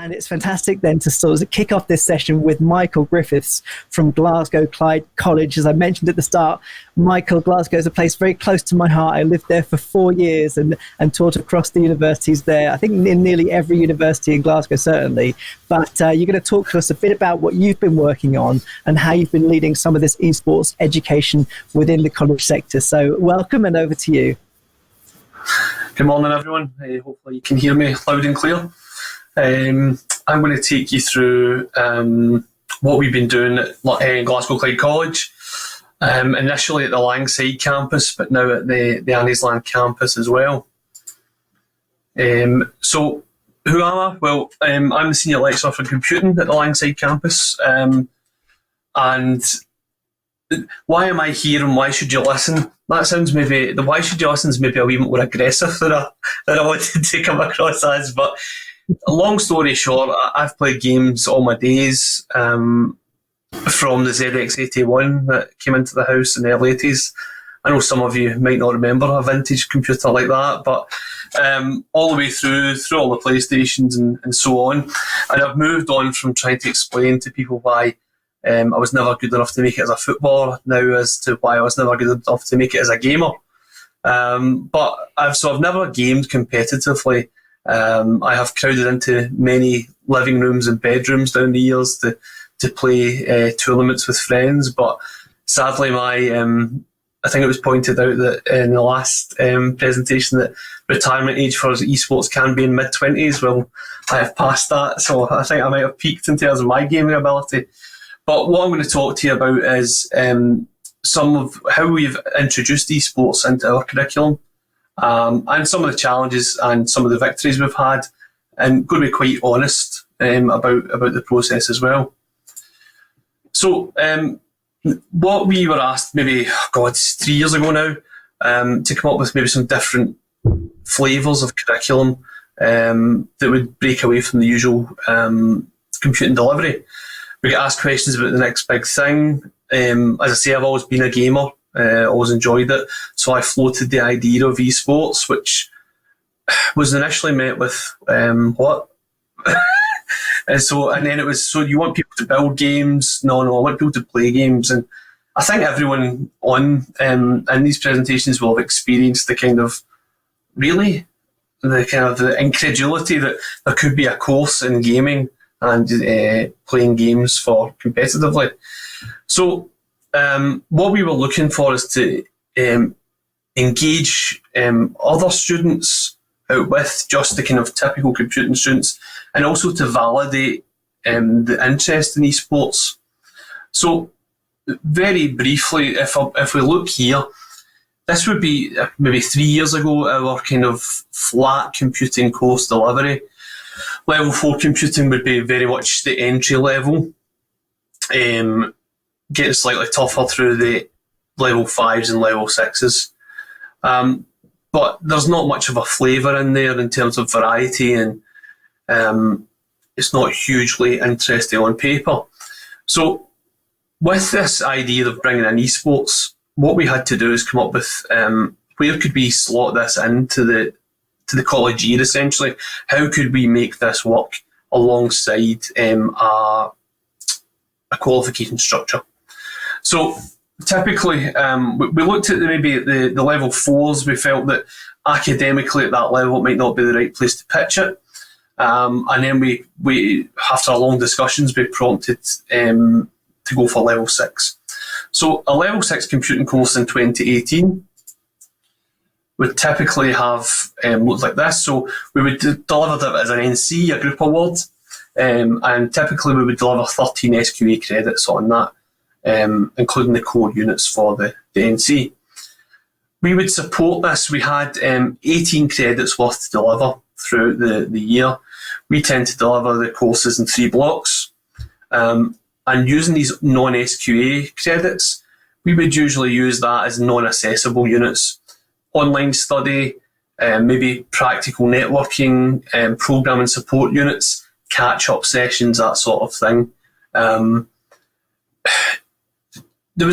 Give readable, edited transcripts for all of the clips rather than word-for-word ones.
And it's fantastic then to sort of kick off this session with Michael Griffiths from Glasgow Clyde College. As I mentioned at the start, Michael, Glasgow is a place very close to my heart. I lived there for 4 years and taught across the universities there. I think in nearly every university in Glasgow, certainly. But you're going to talk to us a bit about what you've been working on and how you've been leading some of this esports education within the college sector. So welcome, and over to you. Good morning, everyone. Hopefully you can hear me loud and clear. I'm going to take you through what we've been doing at Glasgow Clyde College, initially at the Langside campus, but now at the Anniesland campus as well. So who am I? Well, I'm the senior lecturer for computing at the Langside campus. And why am I here and why should you listen? That sounds maybe, the why should you listen is maybe a wee bit more aggressive than I wanted to come across as, but long story short, I've played games all my days, from the ZX81 that came into the house in the early 80s. I know some of you might not remember a vintage computer like that, but all the way through all the PlayStations and so on. And I've moved on from trying to explain to people why I was never good enough to make it as a footballer, now as to why I was never good enough to make it as a gamer. But I've never gamed competitively. I have crowded into many living rooms and bedrooms down the years to play tournaments with friends, but sadly I think it was pointed out that in the last presentation that retirement age for esports can be in mid-20s. Well, I have passed that, so I think I might have peaked in terms of my gaming ability. But what I'm going to talk to you about is some of how we've introduced esports into our curriculum, and some of the challenges and some of the victories we've had, and going to be quite honest about the process as well. So what we were asked maybe, 3 years ago now, to come up with maybe some different flavours of curriculum that would break away from the usual computing delivery. We get asked questions about the next big thing. As I say, I've always been a gamer, always enjoyed it. So I floated the idea of esports, which was initially met with, what? And then it was, so you want people to build games? No, I want people to play games. And I think everyone in these presentations will have experienced the kind of, really? The incredulity that there could be a course in gaming and playing games for competitively. So what we were looking for is to engage other students out with just the kind of typical computing students, and also to validate the interest in esports. So very briefly, if we look here, this would be maybe 3 years ago, our kind of flat computing course delivery. Level 4 computing would be very much the entry level, getting slightly tougher through the level 5s and level 6s. But there's not much of a flavour in there in terms of variety, and it's not hugely interesting on paper. So with this idea of bringing in esports, what we had to do is come up with where could we slot this into the college year, essentially. How could we make this work alongside a qualification structure? So typically, we looked at maybe the level 4s. We felt that academically at that level it might not be the right place to pitch it. And then we after a long discussions, we prompted to go for level 6. So a level 6 computing course in 2018 would typically have looked like this. So we would deliver it as an NC, a group award, and typically we would deliver 13 SQA credits on that, including the core units for the NC. We would support this. We had 18 credits worth to deliver throughout the year. We tend to deliver the courses in 3 blocks. And using these non-SQA credits, we would usually use that as non-assessable units. Online study, maybe practical networking, programming support units, catch-up sessions, that sort of thing. There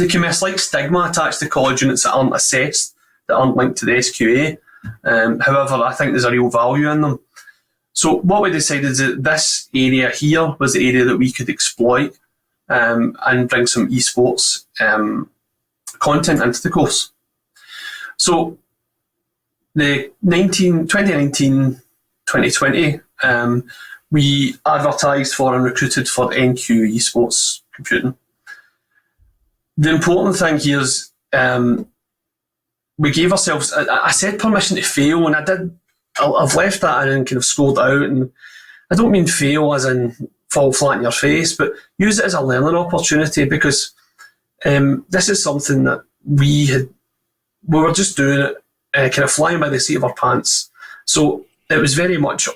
can be a slight stigma attached to college units that aren't assessed, that aren't linked to the SQA. However, I think there's a real value in them. So what we decided is that this area here was the area that we could exploit and bring some esports content into the course. So the 2019-2020, we advertised for and recruited for NQ Esports Computing. The important thing here is we gave ourselves, I said permission to fail, and I've left that in and kind of scored out. And I don't mean fail as in fall flat in your face, but use it as a learning opportunity, because this is something that we were just doing it, kind of flying by the seat of our pants. So it was very much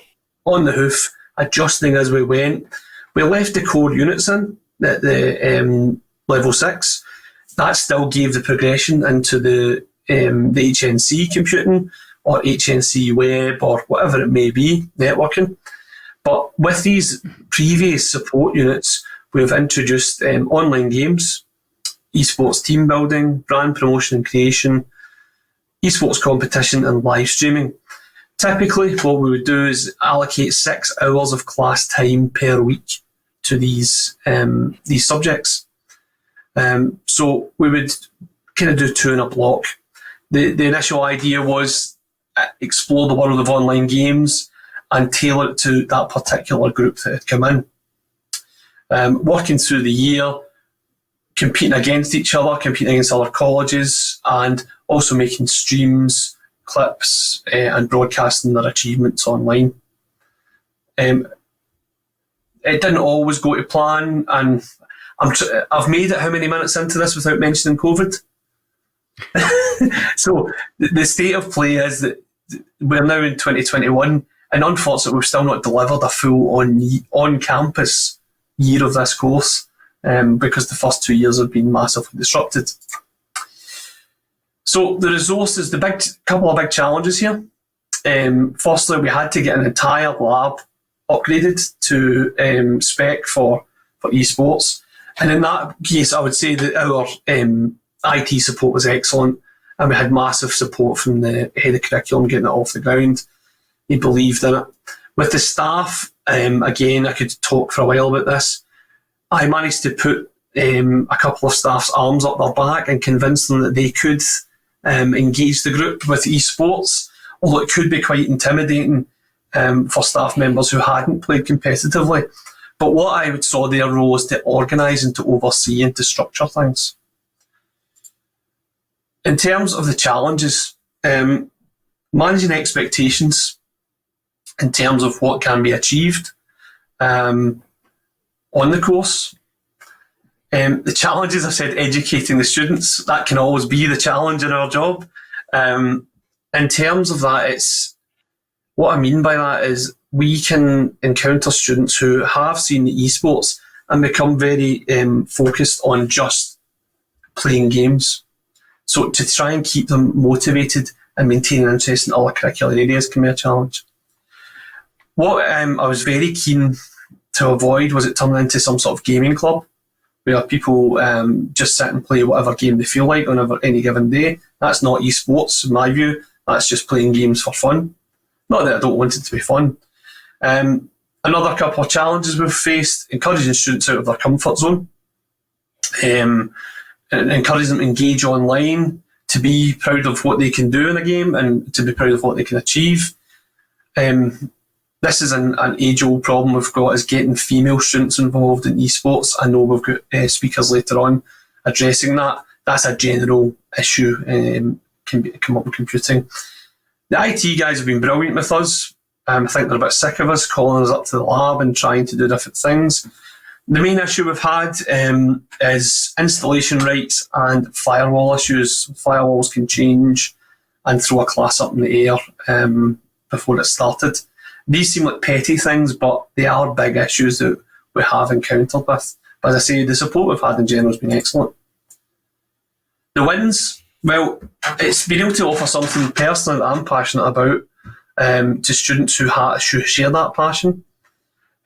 on the hoof, adjusting as we went. We left the core units in at the level 6. That still gave the progression into the HNC computing or HNC web or whatever it may be, networking. But with these previous support units, we've introduced online games, esports team building, brand promotion and creation, esports competition and live streaming. Typically, what we would do is allocate 6 hours of class time per week to these subjects. So we would kind of do 2 in a block. The initial idea was explore the world of online games and tailor it to that particular group that had come in. Working through the year, competing against each other, competing against other colleges, and also making streams, clips, and broadcasting their achievements online. It didn't always go to plan, and I've made it how many minutes into this without mentioning COVID? So the state of play is that we're now in 2021, and unfortunately we've still not delivered a full on-campus year of this course, because the first 2 years have been massively disrupted. So the resources, couple of big challenges here. Firstly, we had to get an entire lab upgraded to spec for esports. And in that case, I would say that our IT support was excellent, and we had massive support from the head of curriculum getting it off the ground. He believed in it. With the staff, again, I could talk for a while about this. I managed to put a couple of staff's arms up their back and convince them that they could engage the group with esports, although it could be quite intimidating for staff members who hadn't played competitively. But what I saw their role was to organise and to oversee and to structure things. In terms of the challenges, managing expectations in terms of what can be achieved on the course. The challenge is, I've said, educating the students. That can always be the challenge in our job. In terms of that, what I mean by that is we can encounter students who have seen the esports and become very focused on just playing games. So to try and keep them motivated and maintain an interest in other curricular areas can be a challenge. What I was very keen to avoid was it turning into some sort of gaming club where people just sit and play whatever game they feel like on any given day. That's not esports, in my view. That's just playing games for fun. Not that I don't want it to be fun. Another couple of challenges we've faced: encouraging students out of their comfort zone, and encouraging them to engage online, to be proud of what they can do in a game and to be proud of what they can achieve. This is an age-old problem we've got, is getting female students involved in esports. I know we've got speakers later on addressing that. That's a general issue can come up with computing. The IT guys have been brilliant with us. I think they're a bit sick of us calling us up to the lab and trying to do different things. The main issue we've had is installation rights and firewall issues. Firewalls can change and throw a class up in the air before it started. These seem like petty things, but they are big issues that we have encountered with. But as I say, the support we've had in general has been excellent. The wins, well, it's been able to offer something personally that I'm passionate about to students who share that passion.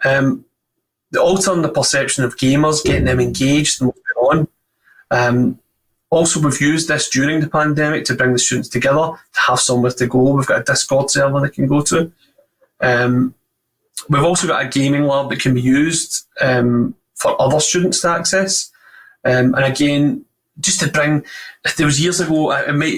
Altering the perception of gamers, getting them engaged and moving on. Also, we've used this during the pandemic to bring the students together, to have somewhere to go. We've got a Discord server they can go to. We've also got a gaming lab that can be used for other students to access. And again, just to bring, there was years ago,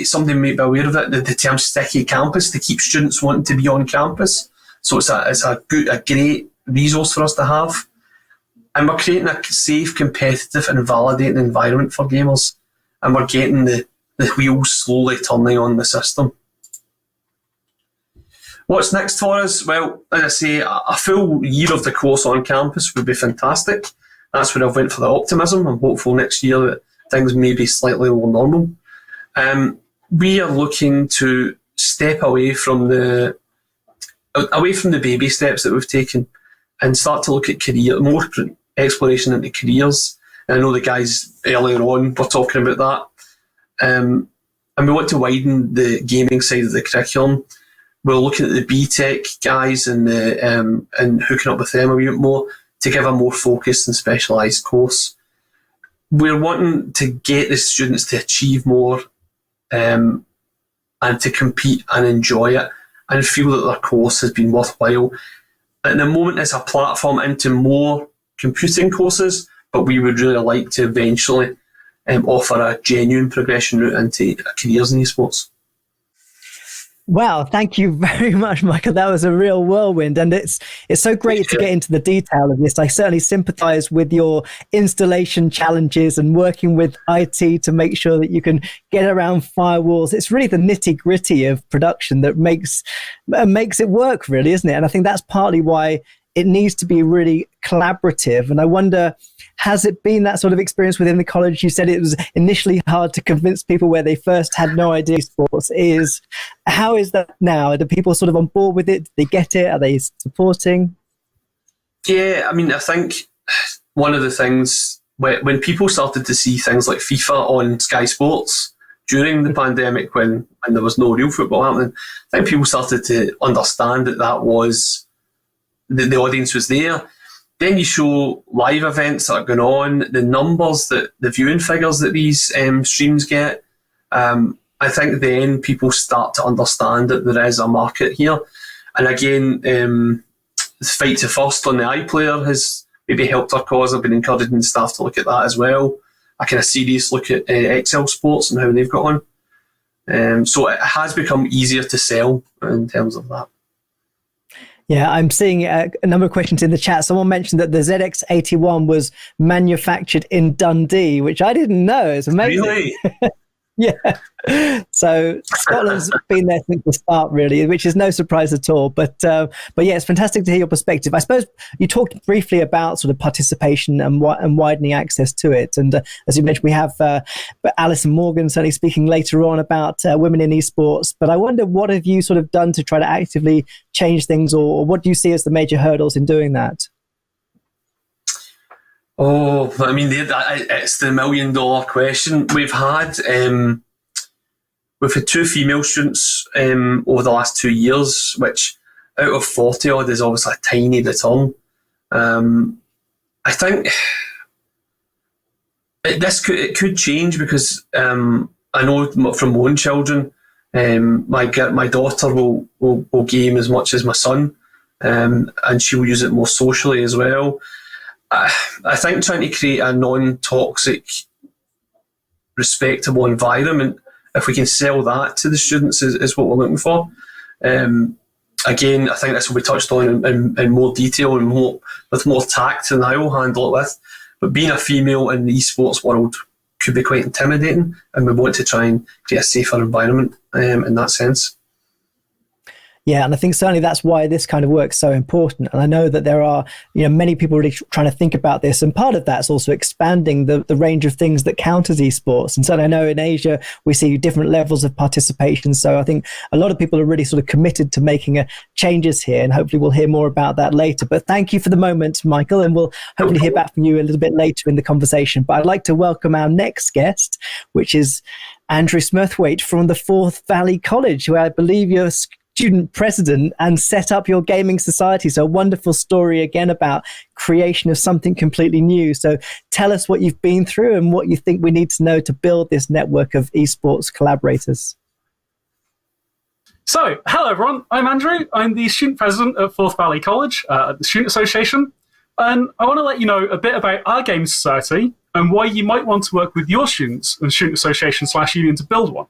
somebody might be aware of it, the term sticky campus, to keep students wanting to be on campus. So it's a great resource for us to have. And we're creating a safe, competitive and validating environment for gamers. And we're getting the wheels slowly turning on the system. What's next for us? Well, as I say, a full year of the course on campus would be fantastic. That's where I've went for the optimism. I'm hopeful next year that things may be slightly more normal. We are looking to step away from the baby steps that we've taken and start to look at more exploration into careers. And I know the guys earlier on were talking about that. And we want to widen the gaming side of the curriculum. We're looking at the BTEC guys and hooking up with them a wee bit more to give a more focused and specialised course. We're wanting to get the students to achieve more and to compete and enjoy it and feel that their course has been worthwhile. At the moment, it's a platform into more computing courses, but we would really like to eventually offer a genuine progression route into careers in esports. Wow, thank you very much, Michael. That was a real whirlwind, and it's so great to get into the detail of this. I certainly sympathise with your installation challenges and working with IT to make sure that you can get around firewalls. It's really the nitty-gritty of production that makes it work, really, isn't it? And I think that's partly why it needs to be really collaborative. And I wonder, has it been that sort of experience within the college? You said it was initially hard to convince people where they first had no idea sports is. How is that now? Are the people sort of on board with it? Do they get it? Are they supporting? Yeah, I mean, I think one of the things, when people started to see things like FIFA on Sky Sports during the pandemic, when there was no real football happening, I think people started to understand that was the audience was there. Then you show live events that are going on, the numbers, the viewing figures that these streams get. I think then people start to understand that there is a market here. And again, the fight to first on the iPlayer has maybe helped our cause. I've been encouraging staff to look at that as well. A kind of serious look at Excel Sports and how they've got on. So it has become easier to sell in terms of that. Yeah, I'm seeing a number of questions in the chat. Someone mentioned that the ZX81 was manufactured in Dundee, which I didn't know. It's amazing. Really? Yeah. So Scotland's been there since the start, really, which is no surprise at all. But yeah, it's fantastic to hear your perspective. I suppose you talked briefly about sort of participation and widening access to it. And as you mentioned, we have Alison Morgan certainly speaking later on about women in esports. But I wonder, what have you sort of done to try to actively change things, or what do you see as the major hurdles in doing that? Oh, I mean, it's the $1 million question. We've had 2 female students over the last 2 years, which out of 40 odd is obviously a tiny return. I think it could change because I know from my own children, my daughter will game as much as my son, and she will use it more socially as well. I think trying to create a non-toxic, respectable environment, if we can sell that to the students, is what we're looking for. Again, I think that's what we touched on in more detail and with more tact than I will handle it with. But being a female in the esports world could be quite intimidating, and we want to try and create a safer environment in that sense. Yeah, and I think certainly that's why this kind of work is so important. And I know that there are, many people really trying to think about this. And part of that's also expanding the range of things that count as esports. And so I know in Asia, we see different levels of participation. So I think a lot of people are really sort of committed to making changes here. And hopefully we'll hear more about that later. But thank you for the moment, Michael. And we'll hopefully hear back from you a little bit later in the conversation. But I'd like to welcome our next guest, which is Andrew Smirthwaite from the Forth Valley College, who I believe you're student president and set up your gaming society. So a wonderful story again about creation of something completely new. So tell us what you've been through and what you think we need to know to build this network of esports collaborators. So, hello everyone, I'm Andrew. I'm the student president at Forth Valley College, at the Student Association, and I want to let you know a bit about our Games Society and why you might want to work with your students and Student Association/Union to build one.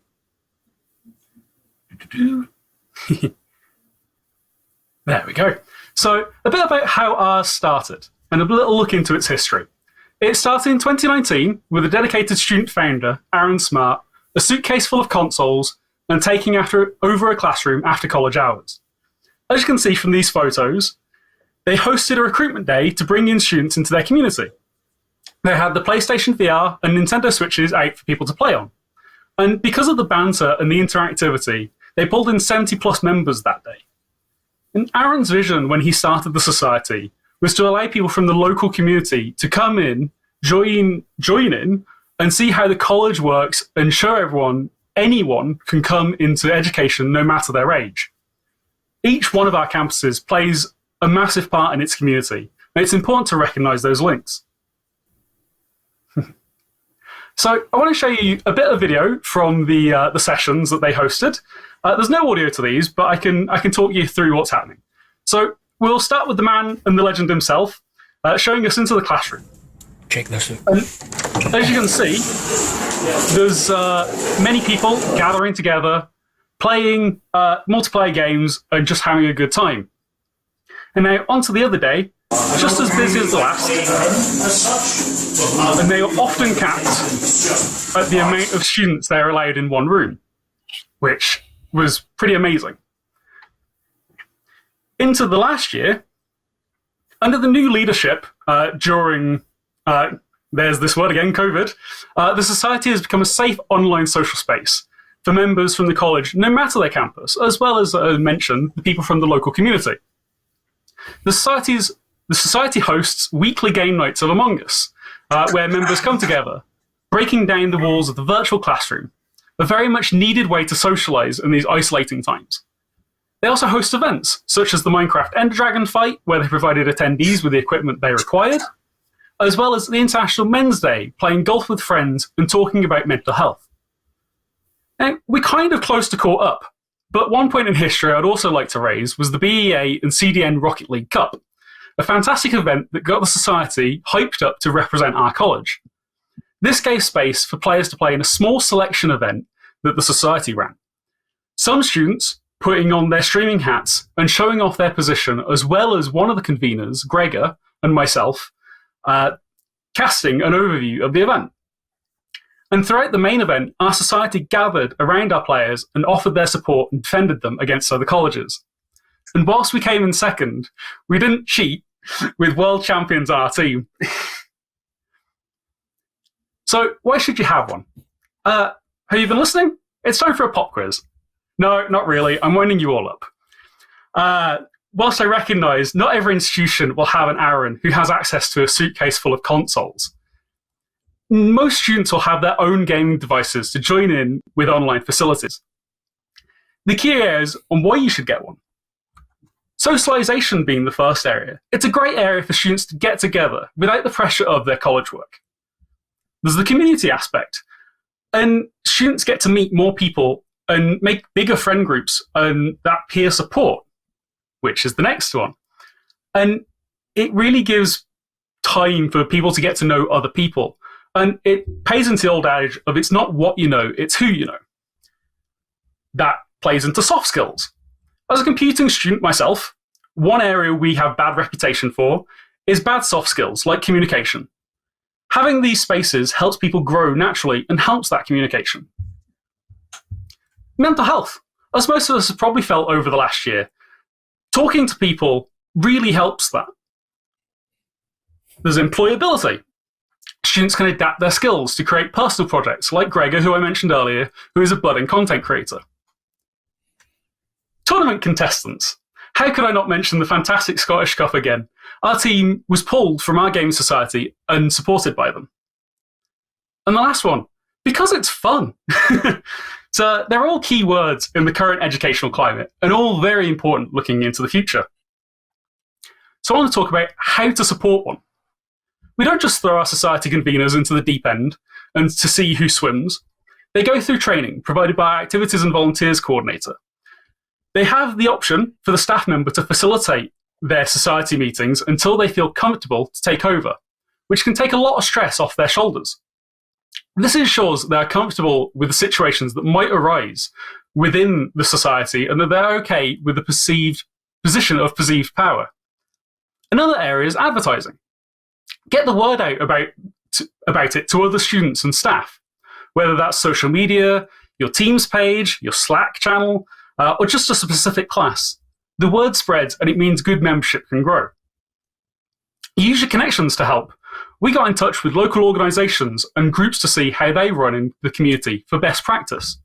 There we go. So, a bit about how ours started, and a little look into its history. It started in 2019 with a dedicated student founder, Aaron Smart, a suitcase full of consoles, and taking over a classroom after college hours. As you can see from these photos, they hosted a recruitment day to bring in students into their community. They had the PlayStation VR and Nintendo Switches out for people to play on. And because of the banter and the interactivity, they pulled in 70 plus members that day. And Aaron's vision when he started the society was to allow people from the local community to come in, join in, and see how the college works and show everyone anyone can come into education no matter their age. Each one of our campuses plays a massive part in its community, and it's important to recognise those links. So I want to show you a bit of video from the sessions that they hosted. There's no audio to these, but I can talk you through what's happening. So we'll start with the man and the legend himself, showing us into the classroom. Check this out. And as you can see, there's many people gathering together, playing multiplayer games, and just having a good time. And now, on to the other day, just as busy as the last, and they are often capped at the amount of students they're allowed in one room, which was pretty amazing. Into the last year, under the new leadership during there's this word again, COVID. The Society has become a safe online social space for members from the college, no matter their campus, as well as, mentioned, the people from the local community. The Society hosts weekly game nights of Among Us, where members come together, breaking down the walls of the virtual classroom, a very much needed way to socialise in these isolating times. They also host events, such as the Minecraft Ender Dragon fight, where they provided attendees with the equipment they required, as well as the International Men's Day, playing golf with friends and talking about mental health. Now, we're kind of close to caught up, but one point in history I'd also like to raise was the BEA and CDN Rocket League Cup, a fantastic event that got the Society hyped up to represent our college. This gave space for players to play in a small selection event that the Society ran. Some students putting on their streaming hats and showing off their position, as well as one of the conveners, Gregor, and myself, casting an overview of the event. And throughout the main event, our society gathered around our players and offered their support and defended them against other colleges. And whilst we came in second, we didn't cheat with world champions on our team. So why should you have one? Have you been listening? It's time for a pop quiz. No, not really. I'm winding you all up. Whilst I recognise not every institution will have an Aaron who has access to a suitcase full of consoles, most students will have their own gaming devices to join in with online facilities. The key areas on why you should get one. Socialisation being the first area. It's a great area for students to get together without the pressure of their college work. There's the community aspect, and students get to meet more people and make bigger friend groups and that peer support, which is the next one. And it really gives time for people to get to know other people. And it plays into the old adage of it's not what you know, it's who you know. That plays into soft skills. As a computing student myself, one area we have bad reputation for is bad soft skills, like communication. Having these spaces helps people grow naturally and helps that communication. Mental health. As most of us have probably felt over the last year, talking to people really helps that. There's employability. Students can adapt their skills to create personal projects, like Gregor, who I mentioned earlier, who is a budding content creator. Tournament contestants. How could I not mention the fantastic Scottish Cup again? Our team was pulled from our game society and supported by them. And the last one, because it's fun. So they're all key words in the current educational climate and all very important looking into the future. So I want to talk about how to support one. We don't just throw our society conveners into the deep end and to see who swims. They go through training provided by our Activities and Volunteers Coordinator. They have the option for the staff member to facilitate their society meetings until they feel comfortable to take over, which can take a lot of stress off their shoulders. This ensures they are comfortable with the situations that might arise within the society and that they're okay with the perceived position of perceived power. Another area is advertising. Get the word out about it to other students and staff, whether that's social media, your Teams page, your Slack channel, or just a specific class. The word spreads and it means good membership can grow. Use your connections to help. We got in touch with local organisations and groups to see how they run in the community for best practice.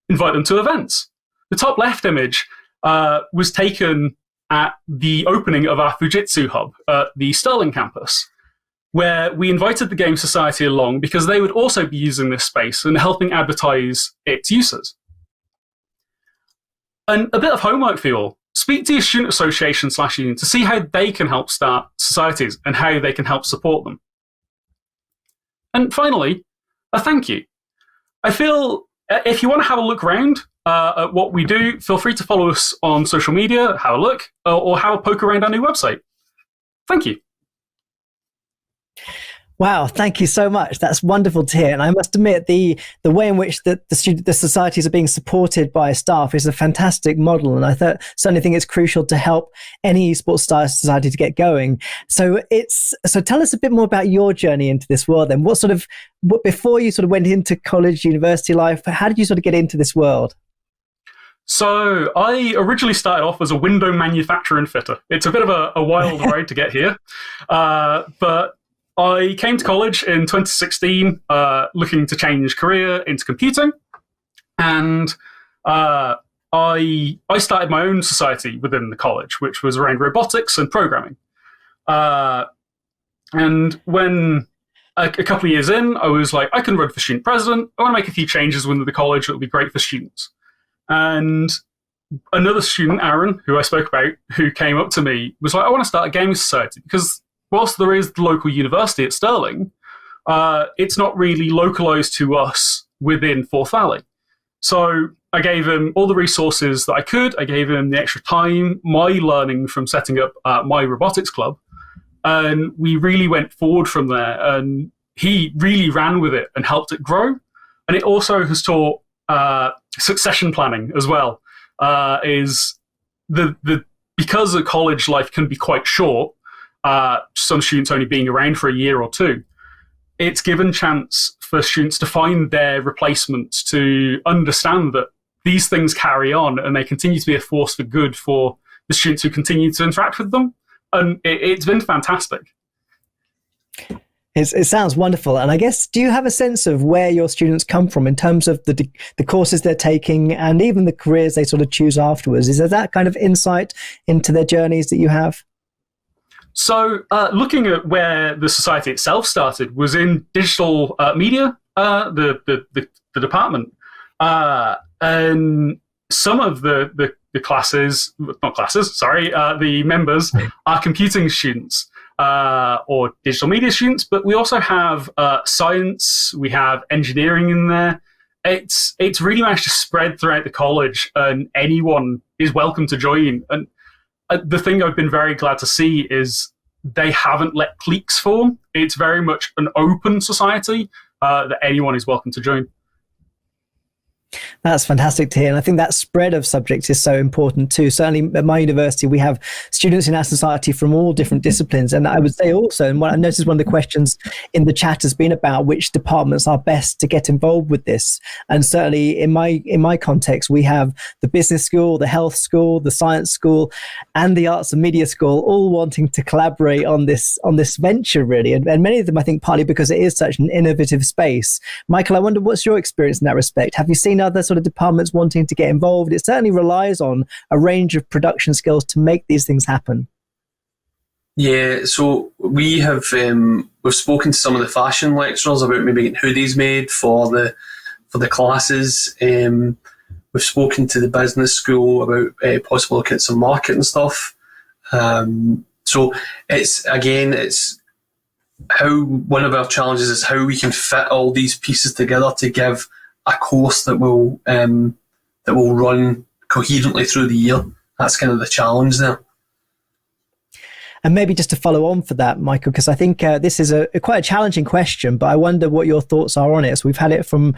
Invite them to events. The top left image was taken at the opening of our Fujitsu hub at the Stirling campus, where we invited the Game Society along because they would also be using this space and helping advertise its uses. And a bit of homework for you all. Speak to your student association / union to see how they can help start societies and how they can help support them. And finally, a thank you. I feel if you want to have a look around at what we do, feel free to follow us on social media, have a look, or have a poke around our new website. Thank you. Wow, thank you so much. That's wonderful to hear. And I must admit, the way in which the societies are being supported by staff is a fantastic model. And I certainly think it's crucial to help any esports society to get going. So tell us a bit more about your journey into this world then. Before you sort of went into college, university life, how did you sort of get into this world? So I originally started off as a window manufacturer and fitter. It's a bit of a wild ride to get here. But I came to college in 2016 looking to change career into computing, and I started my own society within the college, which was around robotics and programming. And when a couple of years in, I was like, I can run for student president. I want to make a few changes within the college that will be great for students. And another student, Aaron, who I spoke about, who came up to me, was like, I want to start a gaming society because whilst there is the local university at Stirling, it's not really localised to us within Forth Valley. So I gave him all the resources that I could. I gave him the extra time, my learning from setting up my robotics club. And we really went forward from there. And he really ran with it and helped it grow. And it also has taught succession planning as well. Because the college life can be quite short, some students only being around for a year or two, it's given chance for students to find their replacements, to understand that these things carry on and they continue to be a force for good for the students who continue to interact with them. And it's been fantastic. It sounds wonderful. And I guess, do you have a sense of where your students come from in terms of the courses they're taking and even the careers they sort of choose afterwards? Is there that kind of insight into their journeys that you have? So looking at where the society itself started was in digital media, the department. And some of the members are computing students or digital media students, but we also have science, we have engineering in there. It's really managed to spread throughout the college, and anyone is welcome to join. And the thing I've been very glad to see is they haven't let cliques form. It's very much an open society that anyone is welcome to join. That's fantastic to hear. And I think that spread of subjects is so important too. Certainly at my university, we have students in our society from all different disciplines. And I would say also, and what I noticed one of the questions in the chat has been about which departments are best to get involved with this. And certainly in my context, we have the business school, the health school, the science school, and the arts and media school, all wanting to collaborate on this venture really. And many of them, I think, partly because it is such an innovative space. Michael, I wonder, what's your experience in that respect? Have you seen other sort of departments wanting to get involved? It certainly relies on a range of production skills to make these things happen. Yeah, so we have we've spoken to some of the fashion lecturers about maybe getting hoodies made for the classes. We've spoken to the business school about possibly looking at some marketing stuff. So it's how one of our challenges is how we can fit all these pieces together to give a course that will run coherently through the year. That's kind of the challenge there. And maybe just to follow on for that, Michael, because I think this is quite a challenging question, but I wonder what your thoughts are on it. So we've had it from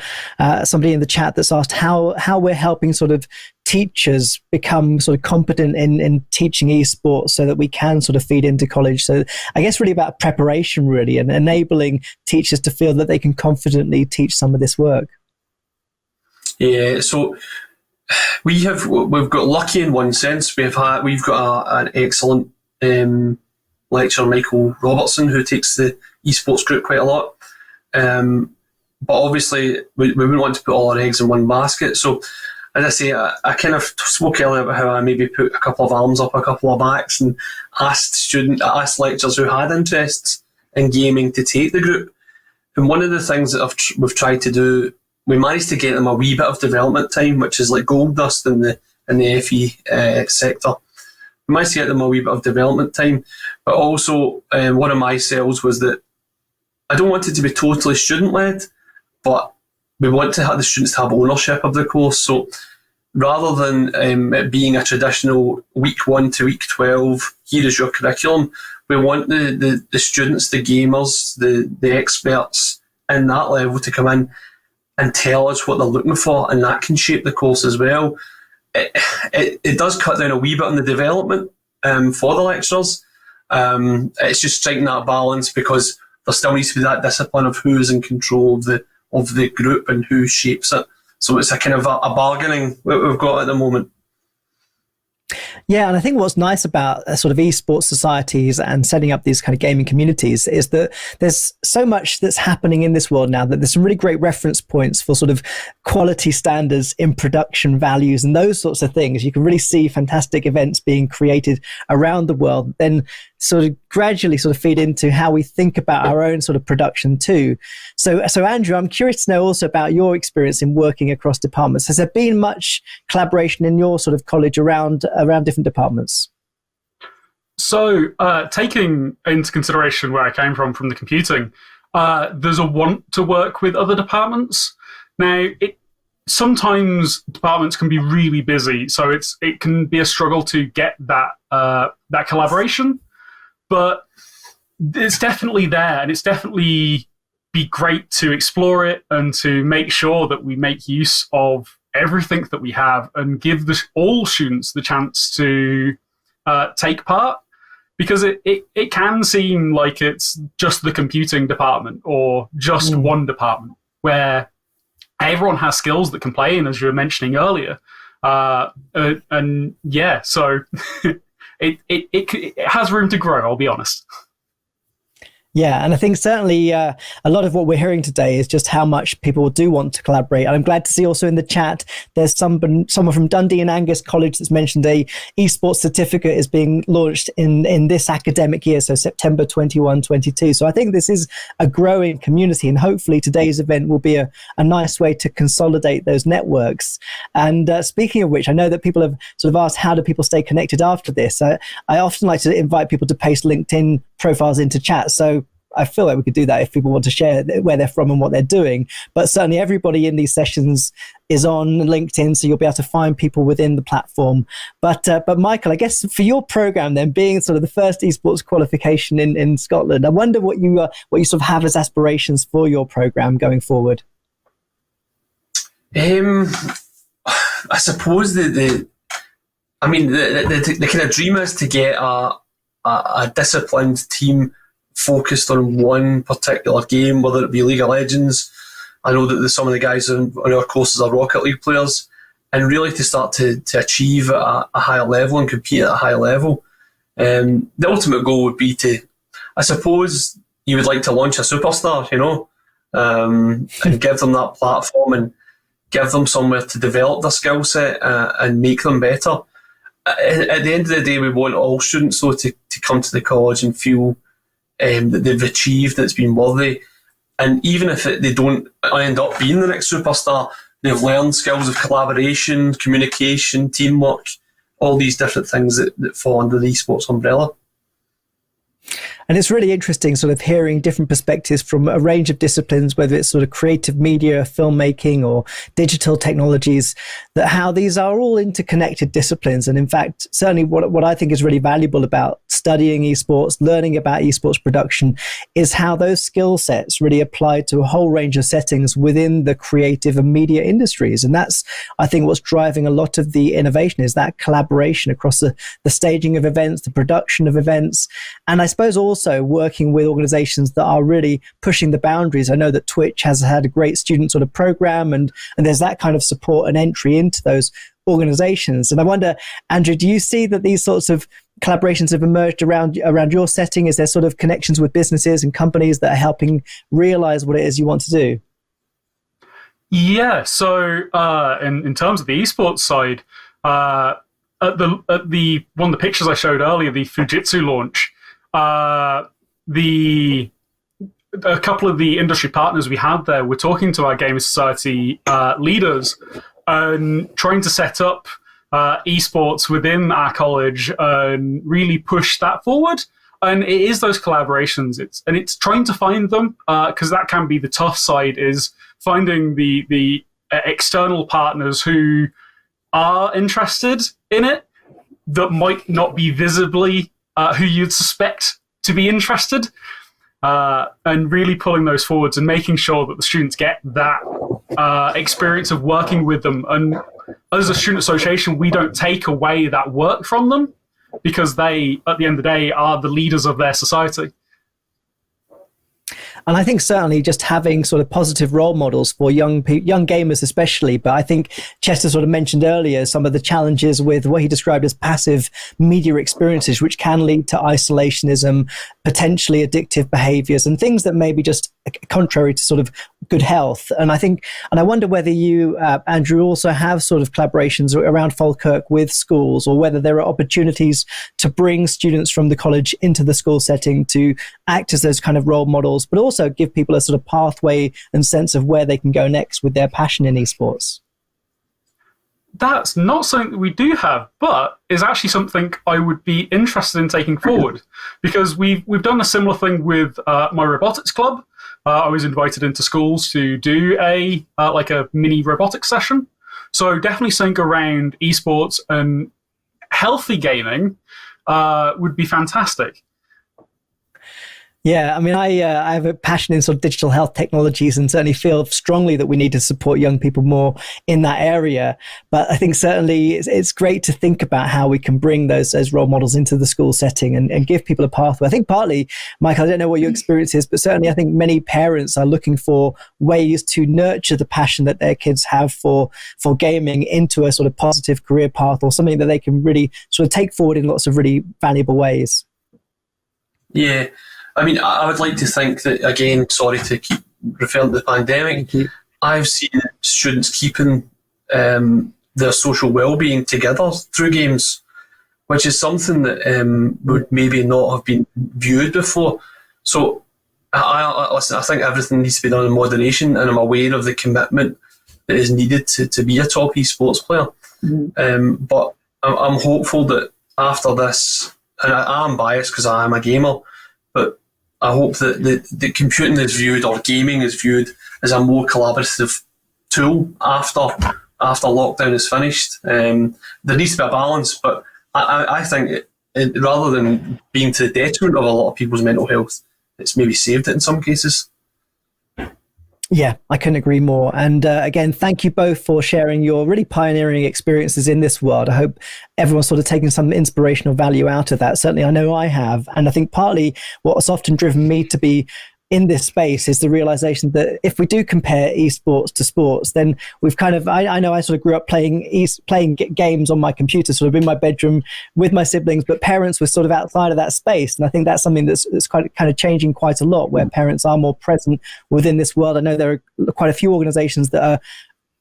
somebody in the chat that's asked how we're helping sort of teachers become sort of competent in teaching esports so that we can sort of feed into college. So I guess really about preparation, really, and enabling teachers to feel that they can confidently teach some of this work. Yeah, so we've got lucky in one sense. We've got an excellent lecturer, Michael Robertson, who takes the esports group quite a lot. But obviously, we wouldn't want to put all our eggs in one basket. So, as I say, I kind of spoke earlier about how I maybe put a couple of arms up, a couple of backs, and asked lecturers who had interests in gaming to take the group. And one of the things that we've tried to do, we managed to get them a wee bit of development time, which is like gold dust in the FE sector. We managed to get them a wee bit of development time, but also one of my sells was that I don't want it to be totally student-led, but we want to have the students to have ownership of the course. So rather than it being a traditional week 1 to week 12, here is your curriculum, we want the students, the gamers, the experts in that level to come in and tell us what they're looking for, and that can shape the course as well. It does cut down a wee bit on the development for the lecturers. It's just striking that balance, because there still needs to be that discipline of who is in control of the group and who shapes it. So it's a kind of a bargaining that we've got at the moment. Yeah, and I think what's nice about sort of esports societies and setting up these kind of gaming communities is that there's so much that's happening in this world now that there's some really great reference points for sort of quality standards in production values and those sorts of things. You can really see fantastic events being created around the world, then sort of gradually sort of feed into how we think about our own sort of production too. So Andrew, I'm curious to know also about your experience in working across departments. Has there been much collaboration in your sort of college around different departments? So taking into consideration where I came from the computing, there's a want to work with other departments. Now, sometimes departments can be really busy, so it can be a struggle to get that collaboration. But it's definitely there, and it's definitely be great to explore it and to make sure that we make use of everything that we have and give all students the chance to take part, because it can seem like it's just the computing department or just one department where everyone has skills that can play in, as you were mentioning earlier. And yeah, so it has room to grow, I'll be honest. Yeah, and I think certainly a lot of what we're hearing today is just how much people do want to collaborate. And I'm glad to see also in the chat, there's someone from Dundee and Angus College that's mentioned a esports certificate is being launched in this academic year, so September 21-22. So I think this is a growing community, and hopefully today's event will be a nice way to consolidate those networks. And speaking of which, I know that people have sort of asked, how do people stay connected after this? I often like to invite people to paste LinkedIn profiles into chat. So I feel like we could do that if people want to share where they're from and what they're doing. But certainly everybody in these sessions is on LinkedIn, so you'll be able to find people within the platform. But Michael, I guess for your program then, being sort of the first esports qualification in Scotland, I wonder what you sort of have as aspirations for your program going forward. I suppose the kind of dream is to get a disciplined team focused on one particular game, whether it be League of Legends. I know that some of the guys on our courses are Rocket League players, and really to start to achieve at a higher level and compete at a high level. The ultimate goal would be to, I suppose, you would like to launch a superstar, and give them that platform and give them somewhere to develop their skill set and make them better. At the end of the day, we want all students though to come to the college and feel that they've achieved, that's been worthy. And even if they don't end up being the next superstar, they've learned skills of collaboration, communication, teamwork, all these different things that fall under the esports umbrella. And it's really interesting sort of hearing different perspectives from a range of disciplines, whether it's sort of creative media, filmmaking, or digital technologies, that how these are all interconnected disciplines. And in fact, certainly what I think is really valuable about studying esports, learning about esports production, is how those skill sets really apply to a whole range of settings within the creative and media industries. And that's, I think, what's driving a lot of the innovation, is that collaboration across the staging of events, the production of events, and I suppose also working with organizations that are really pushing the boundaries. I know that Twitch has had a great student sort of program, and there's that kind of support and entry into those organizations. And I wonder, Andrew, do you see that these sorts of collaborations have emerged around your setting? Is there sort of connections with businesses and companies that are helping realize what it is you want to do? Yeah, so in terms of the esports side, at the one of the pictures I showed earlier, the Fujitsu launch, a couple of the industry partners we had there were talking to our Gamer Society leaders and trying to set up esports within our college and really push that forward. And it is those collaborations. It's trying to find them, because that can be the tough side, is finding the external partners who are interested in it that might not be visibly who you'd suspect to be interested, and really pulling those forwards and making sure that the students get that experience of working with them. And as a student association, we don't take away that work from them, because they, at the end of the day, are the leaders of their society. And I think certainly just having sort of positive role models for young gamers especially. But I think Chester sort of mentioned earlier some of the challenges with what he described as passive media experiences, which can lead to isolationism, potentially addictive behaviors, and things that may be just contrary to sort of good health. And I wonder whether you, Andrew, also have sort of collaborations around Falkirk with schools, or whether there are opportunities to bring students from the college into the school setting to act as those kind of role models, but also give people a sort of pathway and sense of where they can go next with their passion in esports. That's not something that we do have, but is actually something I would be interested in taking forward, because we've done a similar thing with my robotics club. I was invited into schools to do a mini robotics session. So definitely something around esports and healthy gaming would be fantastic. Yeah, I mean, I have a passion in sort of digital health technologies, and certainly feel strongly that we need to support young people more in that area. But I think certainly it's great to think about how we can bring those role models into the school setting and give people a pathway. I think partly, Michael, I don't know what your experience is, but certainly I think many parents are looking for ways to nurture the passion that their kids have for gaming into a sort of positive career path, or something that they can really sort of take forward in lots of really valuable ways. Yeah. I mean, I would like to think that, again, sorry to keep referring to the pandemic, I've seen students keeping their social well-being together through games, which is something that would maybe not have been viewed before. So I think everything needs to be done in moderation, and I'm aware of the commitment that is needed to be a top esports player. Mm-hmm. But I'm hopeful that after this, and I am biased because I am a gamer, but I hope that the computing is viewed, or gaming is viewed, as a more collaborative tool after lockdown is finished. There needs to be a balance, but I think it, rather than being to the detriment of a lot of people's mental health, it's maybe saved it in some cases. Yeah, I couldn't agree more. And again, thank you both for sharing your really pioneering experiences in this world. I hope everyone's sort of taken some inspirational value out of that. Certainly, I know I have. And I think partly what's often driven me to be in this space is the realization that if we do compare esports to sports, then we've kind of, I know I sort of grew up playing games on my computer, sort of in my bedroom with my siblings, but parents were sort of outside of that space. And I think that's something that's kind of changing quite a lot, where parents are more present within this world. I know there are quite a few organizations that are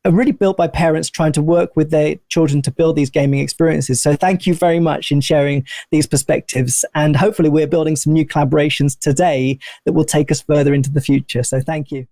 really built by parents trying to work with their children to build these gaming experiences. So thank you very much in sharing these perspectives. And hopefully we're building some new collaborations today that will take us further into the future. So thank you.